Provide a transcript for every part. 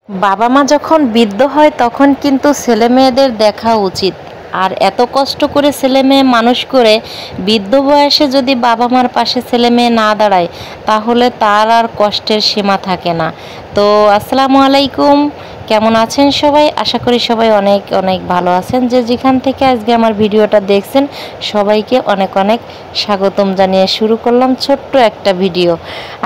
বাবা মা যখন বৃদ্ধ হয় তখন কিন্তু ছেলে মেয়েদের দেখা উচিত। আর এত কষ্ট করে ছেলে মেয়ে মানুষ করে বৃদ্ধ বয়সে যদি বাবা মার পাশে ছেলে মেয়ে না দাঁড়ায় তাহলে তার আর কষ্টের সীমা থাকে না। তো আসসালামু আলাইকুম, কেমন আছেন সবাই? আশা করি সবাই অনেক অনেক ভালো আছেন। যে যেখান থেকে আজকে আমার ভিডিওটা দেখছেন সবাইকে অনেক অনেক স্বাগতম জানিয়ে শুরু করলাম ছোট্ট একটা ভিডিও।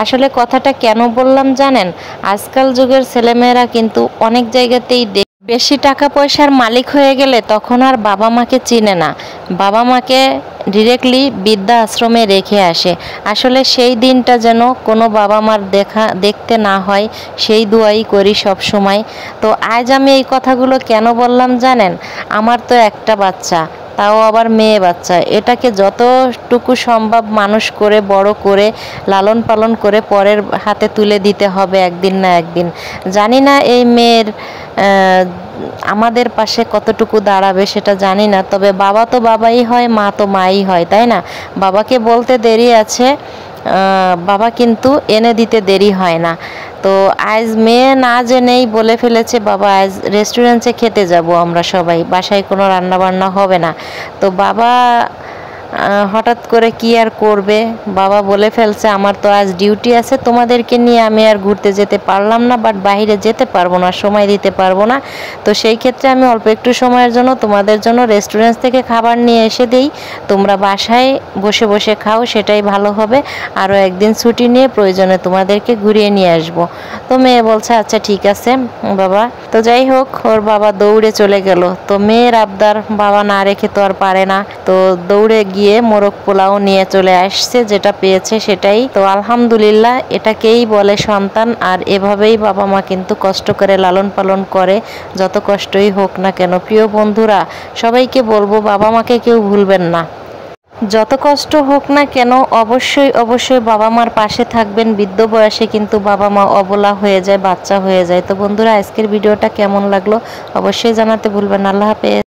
আসলে কথাটা কেন বললাম জানেন? আজকাল যুগের ছেলেমেয়েরা কিন্তু অনেক জায়গাতেই বেশি টাকা পয়সার মালিক হয়ে গেলে তখন আর বাবা মাকে চিনে না, বাবা মাকে ডিরেক্টলি বৃদ্ধা আশ্রমে রেখে আসে। আসলে সেই দিনটা যেন কোনো বাবা মার দেখতে না হয় সেই দোয়াই করি সব সময়। তো আজ আমি এই কথাগুলো কেন বললাম জানেন? আমার তো একটা বাচ্চা, তাও আবার মেয়ে বাচ্চা। এটাকে যতটুকু সম্ভব মানুষ করে বড় করে লালন পালন করে পরের হাতে তুলে দিতে হবে একদিন না একদিন। জানি না এই মেয়ের আমাদের পাশে কতটুকু দাঁড়াবে সেটা জানি না, তবে বাবা তো বাবাই হয়, মা তো মাই হয়, তাই না? বাবাকে বলতে দেরি আছে, বাবা কিন্তু এনে দিতে দেরি হয় না। তো আজ মেয়ে না জেনেই বলে ফেলেছে বাবা আজ রেস্টুরেন্টে খেতে যাব আমরা সবাই, বাসায় কোনো রান্না বান্না হবে না। তো বাবা হঠাৎ করে কি আর করবে, বাবা বলে ফেলছে আমার তো আজ ডিউটি আছে, তোমাদেরকে নিয়ে আমি আর ঘুরতে যেতে পারলাম না, বাট বাইরে যেতে পারবো না, সময় দিতে পারবো না। তো সেই ক্ষেত্রে আমি অল্প একটু সময়ের জন্য তোমাদের জন্য রেস্টুরেন্ট থেকে খাবার নিয়ে এসে দিই, তোমরা বাসায় বসে বসে খাও, সেটাই ভালো হবে। আরও একদিন ছুটি নিয়ে প্রয়োজনে তোমাদেরকে ঘুরিয়ে নিয়ে আসবো। তো মেয়ে বলছে আচ্ছা ঠিক আছে বাবা। তো যাই হোক, ওর বাবা দৌড়ে চলে গেল। তো মেয়ের আবদার বাবা না রেখে তো আর পারে না, তো দৌড়ে গিয়ে মোরগ পোলাও নিয়ে চলে আসছে, যেটা পেয়েছে সেটাই। তো আলহামদুলিল্লাহ, এটাকেই বলে সন্তান। আর এভাবেই বাবা মা কিন্তু কষ্ট করে লালন পালন করে, যত কষ্টই হোক না কেন। প্রিয় বন্ধুরা, সবাইকে বলবো বাবা মাকে কেউ ভুলবেন না, যত কষ্ট হোক না কেন অবশ্যই অবশ্যই বাবা মার পাশে থাকবেন। বৃদ্ধ বয়সে কিন্তু বাবা মা অবলা হয়ে যায়, বাচ্চা হয়ে যায়। তো বন্ধুরা, আজকের ভিডিওটা কেমন লাগলো অবশ্যই জানাতে ভুলবেন না। আল্লাহ হাফেজ।